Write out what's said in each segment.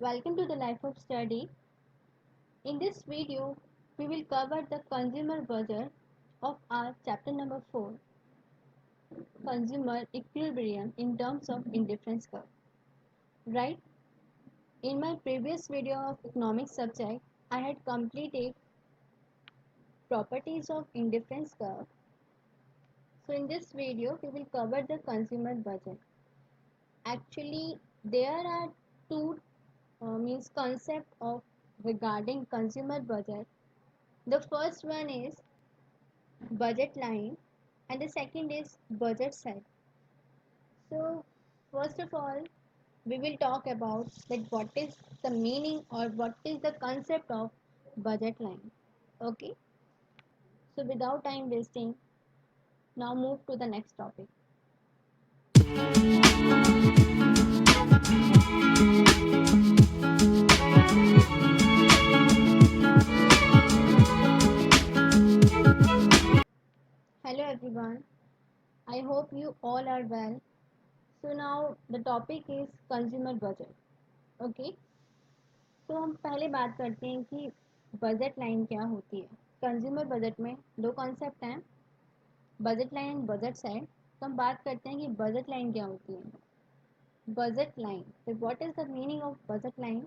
Welcome to the Life of Study. In this video, we will cover the consumer budget of our chapter number 4, Consumer Equilibrium in terms of indifference curve. Right? In my previous video of economics subject, I had completed properties of indifference curve. So in this video, we will cover the consumer budget. Actually, there are two means concept of regarding consumer budget. The first one is budget line and the second is budget side. So first of all, we will talk about that what is the meaning or what is the concept of budget line. Okay, so without time wasting, now move to the next topic. Hello everyone, I hope you all are well. So now the topic is consumer budget. Okay, तो हम पहले बात करते हैं कि budget line क्या होती है. कंज्यूमर बजट में दो कॉन्सेप्ट हैं, budget line and budget side. तो हम बात करते हैं कि बजट लाइन क्या होती है. बजट लाइन, तो what is the meaning of budget line?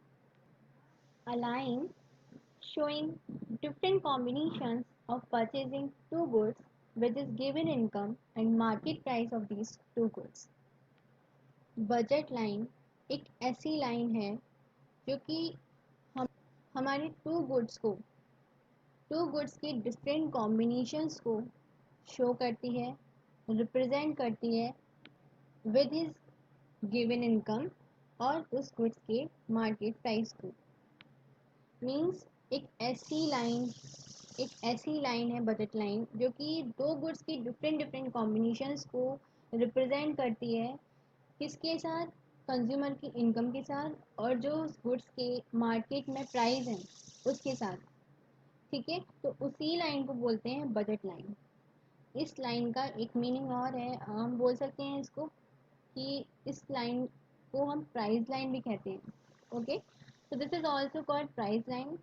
A line showing different combinations of purchasing two goods with is given income and market price of these two goods. Budget line एक ऐसी line है जो कि हम हमारे to goods की different combinations को show करती है, रिप्रेजेंट करती है विद हिज गिवन इनकम और उस गुड्स के मार्केट प्राइस को. मींस एक ऐसी लाइन है बजट लाइन जो कि दो गुड्स की डिफरेंट कॉम्बिनेशंस को रिप्रेजेंट करती है, किसके साथ? कंज्यूमर की इनकम के साथ और जो उस गुड्स के मार्केट में प्राइस हैं उसके साथ. ठीक है, तो उसी लाइन को बोलते हैं बजट लाइन. इस लाइन का एक मीनिंग और है, हम बोल सकते हैं इसको कि इस लाइन को हम प्राइस लाइन भी कहते हैं. ओके, तो this is also called price line.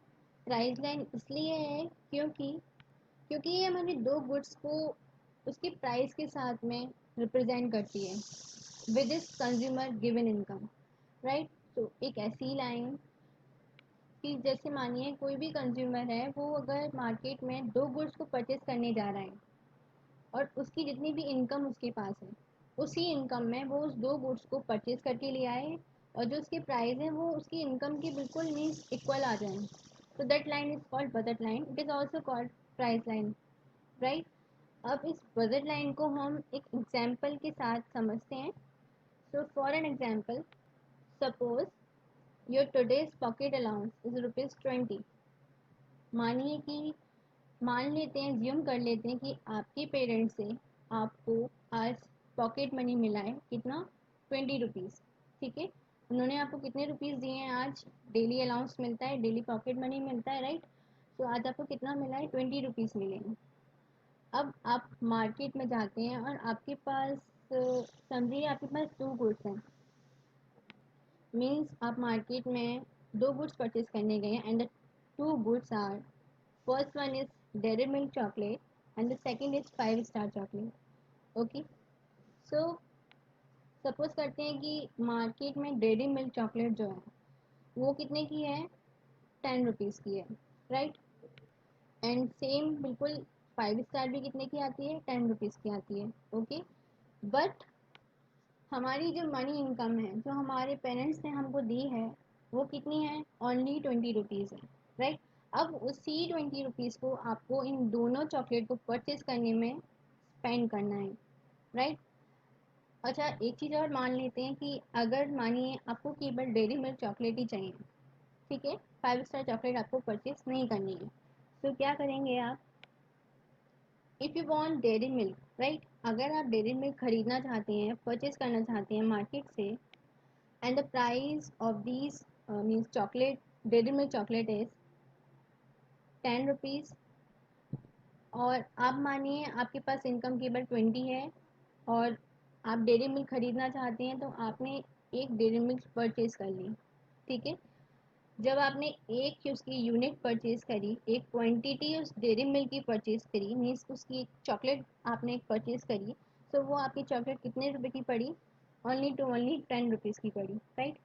Price line इसलिए है क्योंकि ये हमारे दो गुड्स को उसके प्राइस के साथ में रिप्रेजेंट करती है विद इस कंज्यूमर गिवन इनकम. राइट, तो एक ऐसी लाइन कि जैसे मानिए कोई भी कंज्यूमर है, वो अगर मार्केट में दो गुड्स को परचेज करने जा रहा है और उसकी जितनी भी इनकम उसके पास है, उसी इनकम में वो उस दो गुड्स को परचेज करके ले आए और जो उसके प्राइस है वो उसकी इनकम के बिल्कुल मीन्स इक्वल आ जाए. तो that line is called budget line. It is also called price line. Right, अब इस बजट लाइन को हम एक एग्जाम्पल के साथ समझते हैं. So for an example, suppose your today's pocket allowance is ₹20. मानिए कि मान लेते हैं, ज्यूम कर लेते हैं कि आपके पेरेंट्स से आपको आज पॉकेट मनी मिला है. कितना? ₹20. ठीक है, उन्होंने आपको कितने रुपीज़ दिए हैं? आज डेली अलाउंस मिलता है, डेली पॉकेट मनी मिलता है. राइट, तो आज आपको कितना मिला है? ₹20 मिले हैं. अब आप मार्केट में जाते हैं और आपके पास समझिए आपके पास टू गुड्स हैं. मीन्स आप मार्केट में दो गुड्स परचेज करने गए हैं and the two goods are, first one is Dairy Milk chocolate and the second is 5 Star chocolate. Okay, so suppose करते हैं कि मार्केट में डेयरी मिल्क चॉकलेट जो है वो कितने की है? ₹10 की है. राइट, एंड सेम बिल्कुल 5 स्टार भी कितने की आती है? ₹10 की आती है. ओके, बट हमारी जो मनी इनकम है जो हमारे पेरेंट्स ने हमको दी है वो कितनी है? ओनली ₹20 है. राइट, अब उसी ₹20 को आपको इन दोनों चॉकलेट को परचेज करने में स्पेंड करना है. राइट, अच्छा एक चीज़ और मान लेते हैं कि अगर मानिए आपको केवल डेयरी मिल्क चॉकलेट ही चाहिए. ठीक है, 5 स्टार चॉकलेट आपको परचेज नहीं करनी है. तो क्या करेंगे आप? If you want dairy milk, right, अगर आप डेयरी मिल्क खरीदना चाहते हैं, परचेज करना चाहते हैं मार्केट से, and the price of these means chocolate, dairy Milk chocolate is ₹10. और आप मानिए आपके पास इनकम केवल 20 है और आप डेयरी मिल्क खरीदना चाहते हैं, तो आपने एक डेयरी मिल्क परचेज कर ली. ठीक है, जब आपने एक उसकी यूनिट परचेज करी, एक क्वांटिटी उस डेयरी मिल्क की परचेज करी, मीन्स उसकी चॉकलेट आपने एक परचेज करी, तो वो आपकी चॉकलेट कितने रुपए की पड़ी? ओनली 10 रुपीज़ की पड़ी, राइट।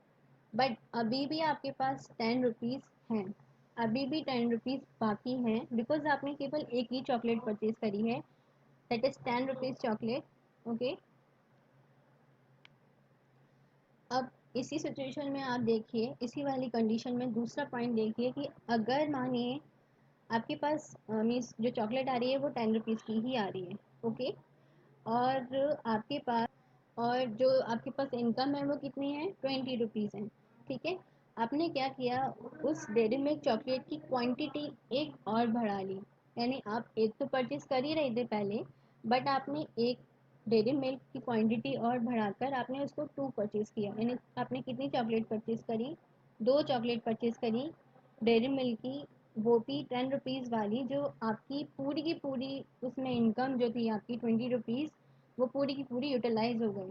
बट अभी भी आपके पास 10 रुपीज़ हैं, अभी भी 10 रुपीज़ बाकी हैं, बिकॉज आपने केवल एक ही चॉकलेट परचेज करी है, that is 10 rupees chocolate. Okay. अब इसी सिचुएशन में आप देखिए, इसी वाली कंडीशन में दूसरा पॉइंट देखिए कि अगर मानिए आपके पास मीन्स जो चॉकलेट आ रही है वो 10 रुपीज़ की ही आ रही है। ओके। और आपके पास और जो आपके पास इनकम है वो कितनी है? 20 रुपीज़ है। ठीक है। आपने क्या किया, उस डेयरी मिल्क चॉकलेट की क्वांटिटी एक और बढ़ा ली, यानी आप एक तो परचेज कर ही रहे थे पहले, बट आपने एक डेयरी मिल्क की क्वांटिटी और बढ़ाकर आपने उसको 2 परचेज किया, यानी आपने कितनी चॉकलेट परचेज करी? 2 चॉकलेट परचेज करी डेयरी मिल्क की, वो भी 10 रुपीज़ वाली, जो आपकी पूरी की पूरी उसमें इनकम जो थी आपकी 20 रुपीज़, वो पूरी की पूरी यूटिलाइज हो गई,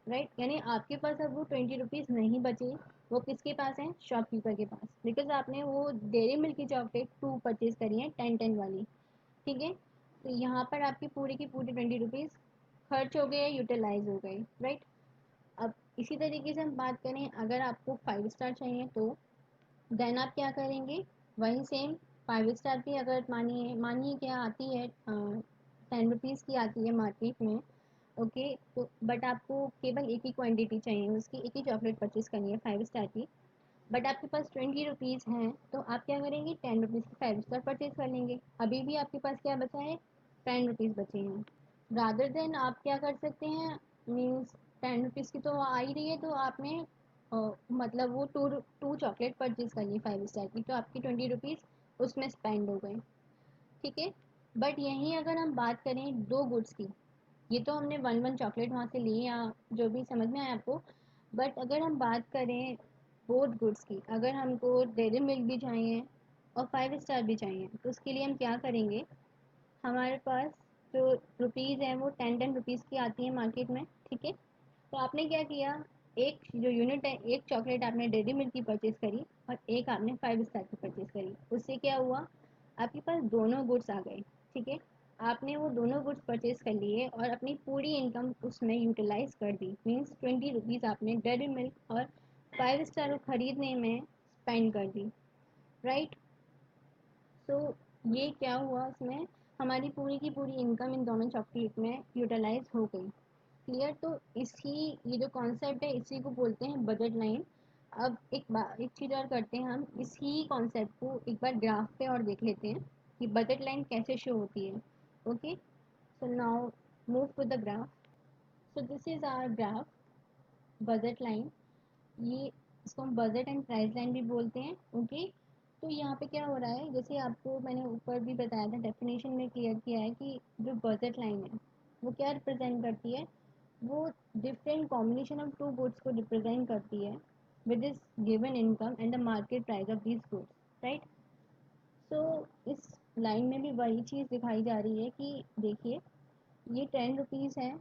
राइट। यानी आपके पास अब वो 20 रुपीज़ नहीं बचे, वो किसके पास है? शॉपकीपर के पास, बिकॉज आपने वो डेयरी मिल्क की चॉकलेट 2 परचेज करी है 10 वाली। ठीक है। तो यहाँ पर आपकी पूरी की पूरी 20 रुपीज़ खर्च हो गए, यूटिलाइज हो गई, राइट। अब इसी तरीके से हम बात करें, अगर आपको 5 स्टार चाहिए तो देन आप क्या करेंगे? वही सेम 5 स्टार भी, अगर मानिए मानिए क्या आती है, 10 रुपीज़ की आती है मार्केट में। ओके। तो बट आपको केवल एक ही क्वांटिटी चाहिए, उसकी एक ही चॉकलेट परचेज करनी है 5 स्टार की, बट आपके पास 20 रुपीज़ हैं, तो आप क्या करेंगे? 10 रुपीज़ की 5 स्टार परचेज कर लेंगे, अभी भी आपके पास क्या बचा है? 10 रुपीज़ बचे हैं। रादर देन आप क्या कर सकते हैं, मीन्स 10 रुपीज़ की तो आ ही रही है, तो आपने मतलब वो टू चॉकलेट परचेज कर ली 5 स्टार की, तो आपकी 20 रुपीज़ उसमें स्पेंड हो गए। ठीक है। बट यहीं अगर हम बात करें दो गुड्स की, ये तो हमने वन वन चॉकलेट वहाँ से ली या जो भी समझ में आया आपको, बट अगर हम बात करें बोथ गुड्स की, अगर हमको डेयरी मिल्क भी चाहिए और 5 स्टार भी चाहिए, तो उसके लिए हम क्या करेंगे? हमारे पास जो रुपीज़ हैं वो 10 10 रुपीज़ की आती है मार्केट में। ठीक है। तो आपने क्या किया, एक जो यूनिट है, एक चॉकलेट आपने डेयरी मिल्क की परचेज करी और एक आपने 5 स्टार की परचेज करी, उससे क्या हुआ? आपके पास दोनों गुड्स आ गए। ठीक है। आपने वो दोनों गुड्स परचेज कर लिए और अपनी पूरी इनकम उसमें यूटिलाइज कर दी, मीन्स 20 रुपीज़ आपने डेयरी मिल्क और 5 स्टार को खरीदने में स्पेंड कर दी, राइट। तो ये क्या हुआ उसमें, हमारी पूरी की पूरी इनकम इन दोनों चॉकलेट में यूटिलाइज हो गई। क्लियर। तो इसी ये जो कॉन्सेप्ट है इसी को बोलते हैं बजट लाइन। अब एक चीज़ और करते हैं, हम इसी कॉन्सेप्ट को एक बार ग्राफ पे और देख लेते हैं कि बजट लाइन कैसे शो होती है। Okay. So now move to the graph. So this is our graph, budget line. ये इसको हम बजट एंड प्राइस लाइन भी बोलते हैं। ओके। तो यहाँ पे क्या हो रहा है, जैसे आपको मैंने ऊपर भी बताया था, डेफिनेशन में क्लियर किया है कि जो बजट लाइन है वो क्या रिप्रेजेंट करती है? वो different combination of two goods को रिप्रेजेंट करती है with this given income and the market price of this goods, right. So इस लाइन में भी वही चीज़ दिखाई जा रही है कि देखिए, ये 10 रुपीज़ है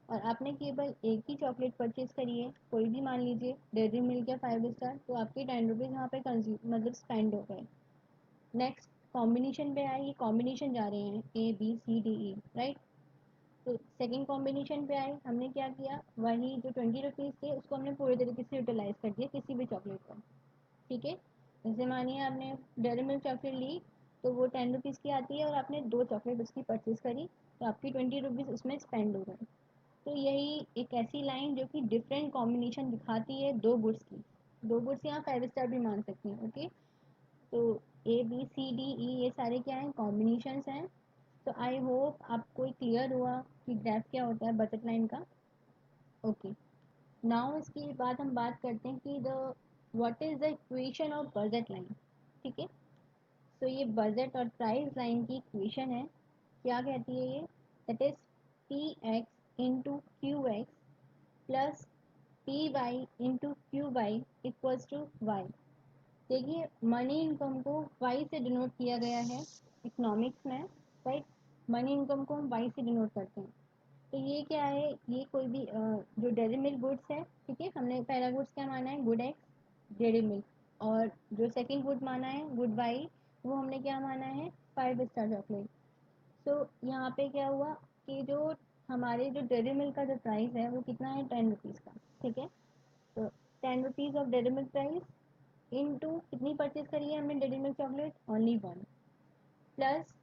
और आपने केवल एक ही चॉकलेट परचेज करी है, कोई भी मान लीजिए डेयरी मिल्क या 5 स्टार, तो आपके 10 रुपीज़ वहाँ पे कंज्यूम मतलब स्पेंड हो गए। नेक्स्ट कॉम्बिनेशन पे आए, ये कॉम्बिनेशन जा रहे हैं ABCDE, राइट। तो सेकंड कॉम्बिनेशन पे आए, हमने क्या किया, वही जो 20 रुपीज़ थे उसको हमने पूरे तरीके से यूटिलाइज कर दिया किसी भी चॉकलेट पर। ठीक है। जैसे मानिए आपने डेयरी मिल्क चॉकलेट ली, तो वो 10 रुपीज़ की आती है और आपने 2 चॉकलेट उसकी परचेज करी, तो आपकी 20 रुपीज़ उसमें स्पेंड हो गए। तो यही एक ऐसी लाइन जो कि डिफरेंट कॉम्बिनेशन दिखाती है दो गुड्स की। दो गुड्स यहाँ 5 स्टार भी मान सकती हैं। ओके। तो ABCDE ये सारे क्या हैं? कॉम्बिनेशंस हैं। तो आई होप आपको क्लियर हुआ कि ग्राफ क्या होता है बजट लाइन का। ओके। नाउ इसके बाद हम बात करते हैं कि the what is the equation of budget line. ठीक है। तो ये बजट और प्राइस लाइन की इक्वेशन है। क्या कहती है ये? That is Px into q x plus Py into q y equals to y. देखिए, मनी इनकम को वाई से डिनोट किया गया है इकोनॉमिक्स में, राइट। मनी इनकम को हम वाई से डिनोट करते हैं। तो ये क्या है, ये कोई भी जो डेयरी मिल्क गुड्स है, ठीक है, हमने पहला गुड्स क्या माना है? Good x dairy milk. और जो सेकंड गुड माना है, गुड बाई, वो हमने क्या माना है, 5 स्टार चॉकलेट। सो यहाँ पे क्या हुआ कि जो हमारे जो डेयरी मिल्क का जो प्राइस है वो कितना है, 10 रुपीज़ का। ठीक है, तो 10 rupees of dairy milk price into कितनी परचेज करी है हमने dairy Milk chocolate, only one, plus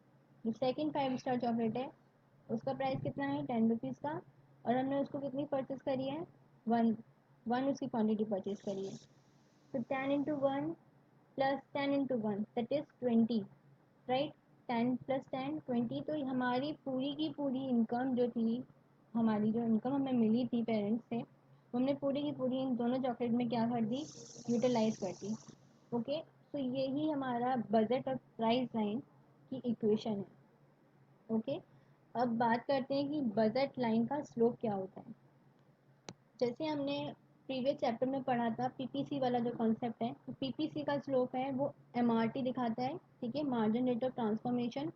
जो सेकंड 5 स्टार चॉकलेट है उसका प्राइस कितना है, 10 रुपीज़ का, और हमने उसको कितनी परचेज करी है, वन, वन उसकी क्वांटिटी परचेज करी है। तो 10 into 1 plus 10 into 1 that is 20, right. 10 plus 10 20, तो हमारी पूरी की पूरी इनकम जो थी, हमारी जो इनकम हमें मिली थी पेरेंट्स से, वो हमने पूरी की पूरी इन दोनों चॉकलेट में क्या कर दी, यूटिलाइज कर दी। ओके, तो यही हमारा बजट और प्राइस लाइन की इक्वेशन है। ओके, अब बात करते हैं कि बजट लाइन का स्लोप क्या होता है। जैसे हमने प्रीवियस चैप्टर में पढ़ा था, पीपीसी वाला जो कॉन्सेप्ट है, तो पीपीसी का स्लोप है वो एमआरटी दिखाता है, ठीक है, मार्जिन रेट ऑफ ट्रांसफॉर्मेशन।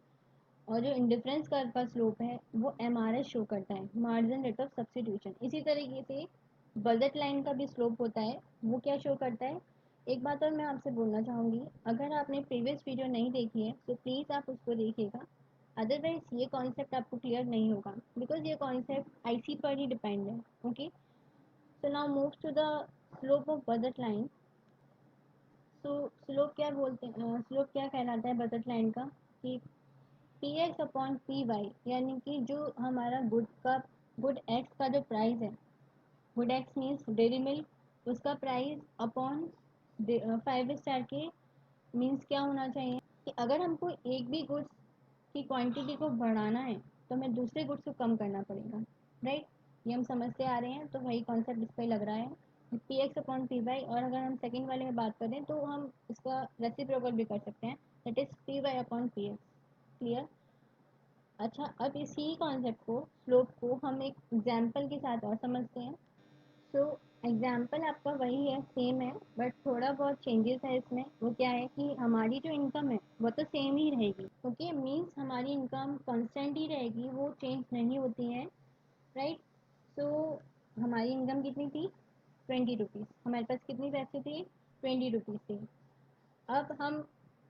और जो इंडिफरेंस कर्व का स्लोप है वो एमआरएस शो करता है, मार्जिन रेट ऑफ सब्स्टिट्यूशन। इसी तरीके से बजट लाइन का भी स्लोप होता है, वो क्या शो करता है। एक बात और मैं आपसे बोलना चाहूँगी, अगर आपने प्रीवियस वीडियो नहीं देखी है तो प्लीज़ आप उसको देखिएगा, अदरवाइज ये कॉन्सेप्ट आपको क्लियर नहीं होगा, बिकॉज ये कॉन्सेप्ट आईसी पर ही डिपेंड है। Okay, so now move to the slope of budget line. So slope क्या बोलते हैं, स्लोप क्या कहलाता है बजट लाइन का, कि p x upon p y, यानी कि जो हमारा गुड एक्स का जो प्राइस है, good x means dairy milk, उसका प्राइस अपॉन 5 स्टार के मीन्स क्या होना चाहिए, कि अगर हमको एक भी गुड्स की क्वांटिटी को बढ़ाना है तो हमें दूसरे गुड्स को कम करना पड़ेगा, राइट। ये हम समझते आ रहे हैं, तो वही कॉन्सेप्ट इस पर लग रहा है, p x upon p y. और अगर हम सेकेंड वाले में बात करें तो हम इसका रेसिप्रोकल भी कर सकते हैं, that is p y upon p x. Clear. अच्छा, अब इसी कॉन्सेप्ट को, स्लोप को, हम एक एग्जाम्पल के साथ और समझते हैं। सो एग्जाम्पल आपका वही है, सेम है, बट थोड़ा बहुत चेंजेस है इसमें। वो क्या है कि हमारी जो इनकम है वो तो सेम ही रहेगी। ओके, मीन्स हमारी इनकम कांस्टेंट ही रहेगी, वो चेंज नहीं होती है, राइट। सो हमारी इनकम कितनी थी, 20 रुपीज़, हमारे पास कितनी पैसे थे, 20 रुपीज़ थे। अब हम,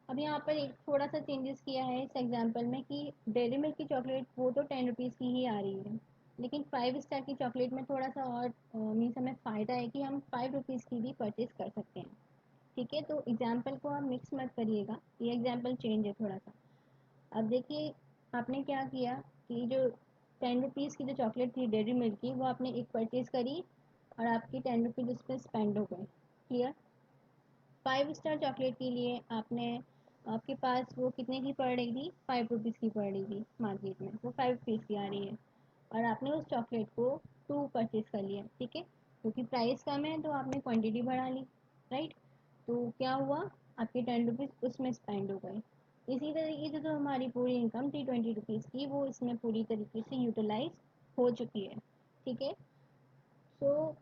अब यहाँ पर एक थोड़ा सा चेंजेस किया है इस एग्जांपल में, कि डेयरी मिल्क की चॉकलेट वो तो 10 रुपीज़ की ही आ रही है, लेकिन 5 स्टार की चॉकलेट में थोड़ा सा और मीन्स हमें फ़ायदा है कि हम 5 रुपीज़ की भी परचेज़ कर सकते हैं। ठीक है, तो एग्जाम्पल को आप मिक्स मत करिएगा, ये एग्जाम्पल चेंज है थोड़ा सा। अब देखिए, आपने क्या किया कि जो 10 रुपीज़ की जो चॉकलेट थी डेयरी मिल्क की, वो आपने एक परचेज़ करी और आपकी 10 रुपीज़ उस पर स्पेंड हो गए। क्लियर। 5 स्टार चॉकलेट के लिए आपने, आपके पास वो कितने की पड़ रही थी, 5 रुपीज़ की पड़ रही थी मार्केट में, वो 5 रुपीज़ की आ रही है, और आपने उस चॉकलेट को 2 परचेज कर लिया। ठीक है, क्योंकि प्राइस कम है तो आपने क्वांटिटी बढ़ा ली, राइट। तो क्या हुआ, आपके 10 रुपीज़ उसमें स्पेंड हो गए। इसी तरीके से जो हमारी पूरी इनकम थी 20 रुपीज़ की, वो इसमें पूरी तरीके से यूटिलाइज हो चुकी है। ठीक है, सो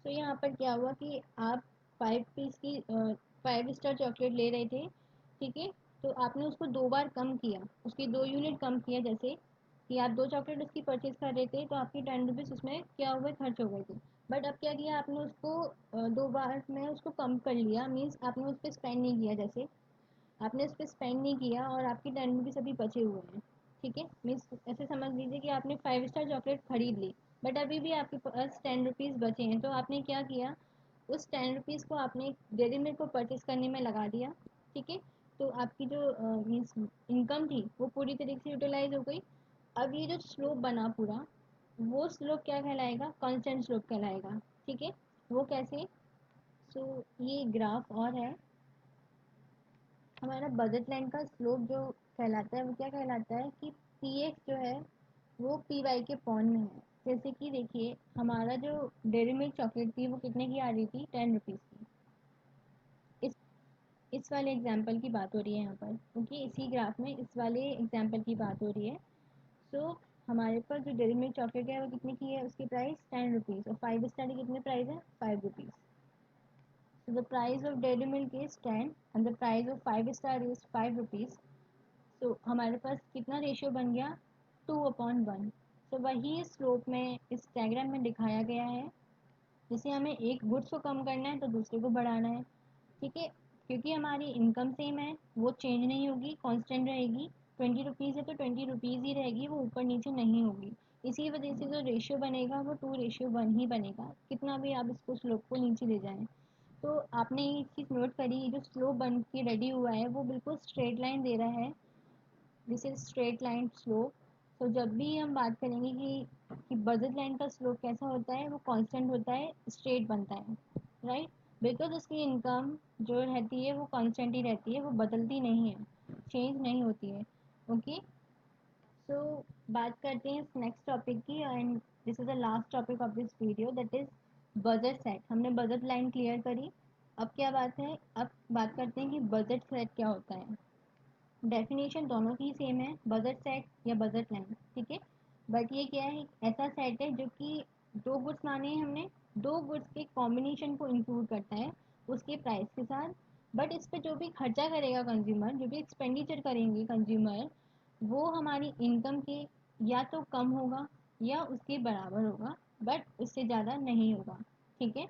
तो यहाँ पर क्या हुआ कि आप 5 पीस की 5 स्टार चॉकलेट ले रहे थे, ठीक है, तो आपने उसको 2 बार कम किया, उसकी 2 यूनिट कम किया, जैसे कि आप 2 चॉकलेट उसकी परचेज कर रहे थे तो आपकी 10 रुपीज़ उसमें क्या हुए, खर्च हो गए थे। बट अब क्या किया आपने, उसको 2 बार में उसको कम कर लिया, मीन्स आपने उस पर स्पेंड नहीं किया, जैसे आपने उस पर स्पेंड नहीं किया और आपकी 10 रुपीज़ अभी बचे हुए हैं। ठीक है, मीन्स ऐसे समझ लीजिए कि आपने 5 स्टार चॉकलेट खरीद ली, बट अभी भी आपके पास 10 रुपीज़ बचे हैं, तो आपने क्या किया, उस 10 रुपीज़ को आपने डेयरी मिल्क को परचेज करने में लगा दिया। ठीक है, तो आपकी जो मीन्स इनकम थी वो पूरी तरीके से यूटिलाइज हो गई। अब ये जो स्लोप बना पूरा, वो स्लोप क्या कहलाएगा, कांस्टेंट स्लोप कहलाएगा। ठीक है, वो कैसे, सो ये ग्राफ और है, हमारा बजट लाइन का स्लोप जो कहलाता है वो क्या कहलाता है कि पी एक्स जो है वो पी वाई के पॉन में है। जैसे कि देखिए, हमारा जो डेयरी मिल्क चॉकलेट थी वो कितने की आ रही थी, 10 रुपीज़ की। इस इस वाले एग्जाम्पल की बात हो रही है यहाँ पर, क्योंकि इसी ग्राफ में इस वाले एग्जाम्पल की बात हो रही है। सो हमारे पास जो डेयरी मिल्क चॉकलेट है वो कितने की है, उसकी प्राइस 10 रुपीज़, और 5 स्टार की कितने प्राइस है, 5 rupees. So the price of dairy milk is 10 and the price of 5 star is 5 rupees. तो हमारे पास कितना रेशियो बन गया, 2/1। तो वही स्लोप में इस डायग्राम में दिखाया गया है। जैसे हमें एक गुड्स को कम करना है तो दूसरे को बढ़ाना है, ठीक है, क्योंकि हमारी इनकम सेम है, वो चेंज नहीं होगी, कांस्टेंट रहेगी। 20 रुपीज़ है तो 20 रुपीज़ ही रहेगी, वो ऊपर नीचे नहीं होगी। इसी वजह से जो रेशियो बनेगा वो 2:1 ही बनेगा, कितना भी आप इसको स्लोप को नीचे ले जाएं। तो आपने ये चीज़ नोट करी, जो स्लोप बन के रेडी हुआ है वो बिल्कुल स्ट्रेट लाइन दे रहा है। This is straight line slope. तो जब भी हम बात करेंगे कि बजट लाइन का स्लोप कैसा होता है, वो कांस्टेंट होता है, स्ट्रेट बनता है, राइट। बिकॉज उसकी इनकम जो रहती है वो कांस्टेंट ही रहती है, वो बदलती नहीं है, चेंज नहीं होती है। ओके, सो बात करते हैं नेक्स्ट टॉपिक की, and this is the last topic of this video, that is budget set. हमने बजट लाइन क्लियर करी। अब क्या बात है, अब बात करते हैं कि बजट सेट क्या होता है। डेफिनेशन दोनों की सेम है, बजट सेट या बजट लाइन, ठीक है। बट ये क्या है, ऐसा सेट है जो कि दो गुड्स माने हैं हमने, दो गुड्स के कॉम्बिनेशन को इंक्लूड करता है उसके प्राइस के साथ। बट इस पे जो भी खर्चा करेगा कंज्यूमर, जो भी एक्सपेंडिचर करेंगे कंज्यूमर, वो हमारी इनकम के या तो कम होगा या उसके बराबर होगा, बट उससे ज़्यादा नहीं होगा, ठीक है।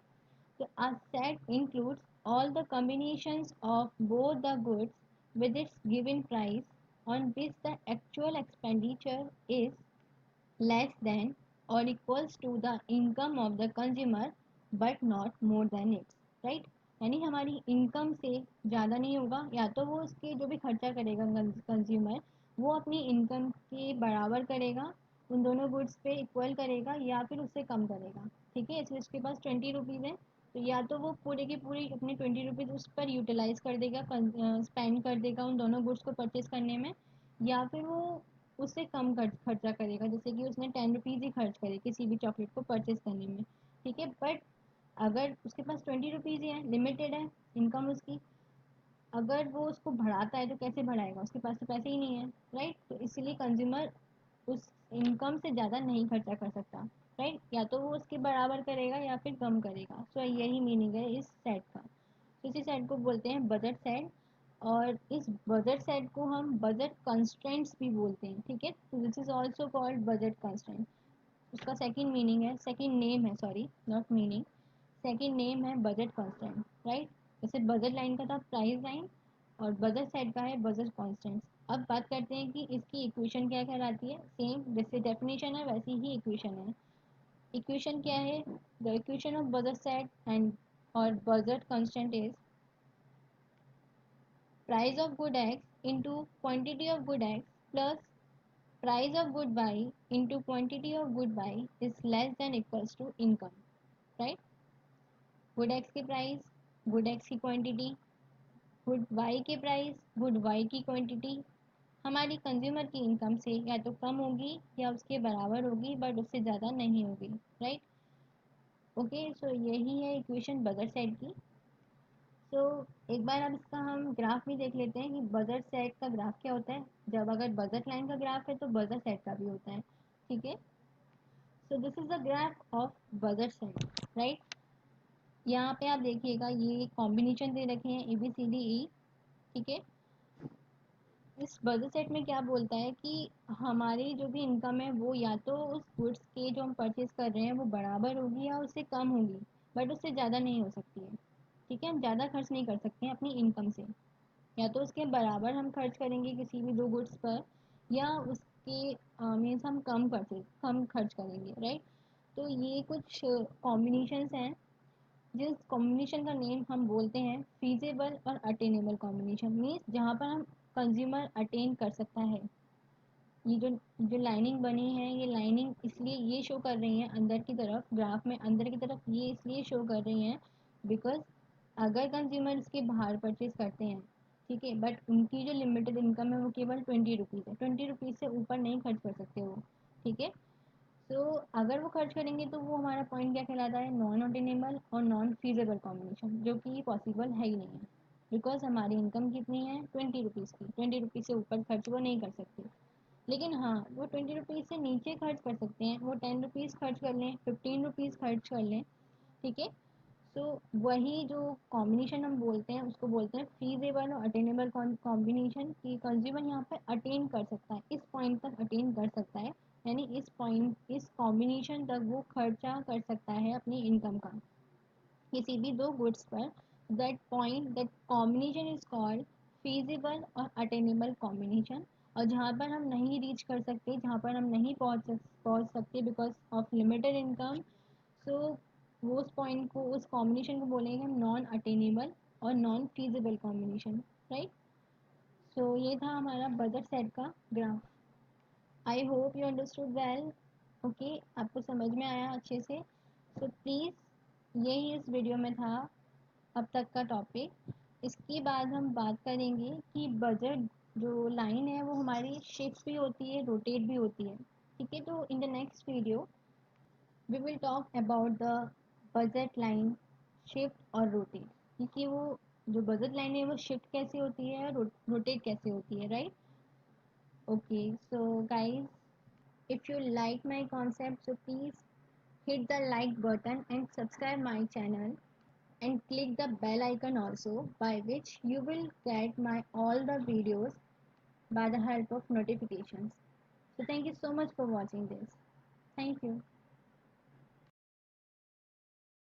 So a set includes all the combinations of both the goods with its given price on which the actual expenditure is less than or equals to the income of the consumer but not more than its, right। यानी हमारी income से ज़्यादा नहीं होगा, या तो वो उसके जो भी खर्चा करेगा कंज्यूमर, वो अपनी इनकम के बराबर करेगा, उन दोनों गुड्स पे इक्वल करेगा, या फिर उससे कम करेगा, ठीक है। इसलिए उसके पास 20 रुपीज़ है, तो या तो वो पूरे की पूरी अपने 20 रुपीज़ उस पर यूटिलाइज कर देगा, स्पेंड कर देगा उन दोनों गुड्स को परचेज करने में, या फिर वो उससे कम खर्चा करेगा, जैसे कि उसने 10 रुपीज़ ही खर्च करे किसी भी चॉकलेट को परचेज करने में, ठीक है। बट अगर उसके पास 20 रुपीज़ ही है, लिमिटेड है इनकम उसकी, अगर वो उसको बढ़ाता है तो कैसे बढ़ाएगा, उसके पास तो पैसे ही नहीं है, राइट। तो इसीलिए कंज्यूमर उस इनकम से ज़्यादा नहीं खर्चा कर सकता, राइट। या तो वो उसके बराबर करेगा या फिर कम करेगा। सो यही मीनिंग है इस सेट का। तो इसी सेट को बोलते हैं बजट सेट, और इस बजट सेट को हम बजट कंस्ट्रेंट्स भी बोलते हैं, ठीक है। तो this is also called budget constraint. उसका सेकंड मीनिंग है, सेकंड नेम है, sorry not meaning, second name है बजट कांस्टेंट, राइट। जैसे बजट लाइन का था प्राइस लाइन, और बजट सेट का है बजट कांस्टेंट। अब बात करते हैं कि इसकी इक्वेशन क्या कहलाती है। सेम जैसे डेफिनेशन है वैसी ही इक्वेशन है। इक्वेशन क्या है, the equation of budget set and और budget constant is price of good x into quantity of good x plus price of good y into quantity of good y is less than equals to income, right. Good x की price, good x की quantity, good y के price, good y की quantity हमारी consumer की income से या तो कम होगी या उसके बराबर होगी, बट उससे ज़्यादा नहीं होगी, राइट। ओके, सो यही है इक्वेशन बजट सेट की। सो एक बार अब इसका हम ग्राफ भी देख लेते हैं कि बजट सेट का ग्राफ क्या होता है। जब अगर बजट लाइन का ग्राफ है तो बजट सेट का भी होता है, ठीक है। सो this is the graph of budget set, right. यहाँ पे आप देखिएगा ये कॉम्बिनेशन दे रखे हैं ABCDE, ठीक है। इस बजट सेट में क्या बोलता है कि हमारी जो भी इनकम है वो या तो उस गुड्स के जो हम परचेज कर रहे हैं वो बराबर होगी या उससे कम होगी, बट उससे ज़्यादा नहीं हो सकती है, ठीक है। हम ज़्यादा खर्च नहीं कर सकते हैं अपनी इनकम से, या तो उसके बराबर हम खर्च करेंगे किसी भी दो गुड्स पर, या उसके मीन्स हम कम खर्च करेंगे, राइट। तो ये कुछ कॉम्बिनेशंस हैं जिस कॉम्बिनेशन का नेम हम बोलते हैं फीजेबल और अटेनेबल कॉम्बिनेशन, मीन्स जहाँ पर हम कंज्यूमर अटेन कर सकता है। ये जो लाइनिंग बनी है, ये लाइनिंग इसलिए ये शो कर रही है अंदर की तरफ, ग्राफ में अंदर की तरफ ये इसलिए शो कर रही हैं बिकॉज अगर कंज्यूमर इसके बाहर परचेज करते हैं, ठीक है, बट उनकी जो लिमिटेड इनकम है वो केवल 20 रुपीज़ है, 20 रुपीज़ से ऊपर नहीं खर्च कर सकते वो, ठीक है। तो अगर वो खर्च करेंगे तो वो हमारा पॉइंट क्या कहलाता है, नॉन ऑर्डिनेबल और नॉन फीजेबल कॉम्बिनेशन, जो कि पॉसिबल है ही नहीं है। बिकॉज हमारी इनकम कितनी है, 20 रुपीज़ की, 20 रुपीज़ से ऊपर खर्च वो नहीं कर सकते। लेकिन हाँ, वो 20 रुपीज़ से नीचे खर्च कर सकते हैं, वो 10 रुपीज़ खर्च कर लें, 15 रुपीज़ खर्च कर लें, ठीक है। सो वही जो कॉम्बिनेशन हम बोलते हैं उसको बोलते हैं फीजेबल और अटेनेबल कॉम्बिनेशन, कि कंज्यूमर यहाँ पर अटेन कर सकता है, इस पॉइंट तक अटेन कर सकता है, यानी इस पॉइंट इस कॉम्बिनेशन तक वो खर्चा कर सकता है अपनी इनकम का किसी भी दो गुड्स पर, that point that combination is called feasible और attainable combination. और जहाँ पर हम नहीं रीच कर सकते, जहाँ पर हम नहीं पहुँच सकते बिकॉज ऑफ लिमिटेड इनकम, सो वो उस पॉइंट को, उस कॉम्बिनेशन को बोलेंगे हम नॉन अटेनेबल और नॉन फीजिबल कॉम्बिनेशन, राइट. सो ये था हमारा बजट सेट का graph. I hope you understood well. Okay, आपको समझ में आया अच्छे से. सो प्लीज़, यही इस वीडियो में था अब तक का टॉपिक. इसके बाद हम बात करेंगे कि बजट जो लाइन है वो हमारी शिफ्ट भी होती है, रोटेट भी होती है. ठीक है, तो in the next video we will talk about the budget line shift और रोटेट, क्योंकि वो जो बजट लाइन है वो शिफ्ट कैसे होती है, रोटेट कैसे होती है, right. Okay, so guys, if you like my concept, so please hit the like button and subscribe my channel, and click the bell icon also, by which you will get my all the videos by the help of notifications. So thank you so much for watching this. Thank you.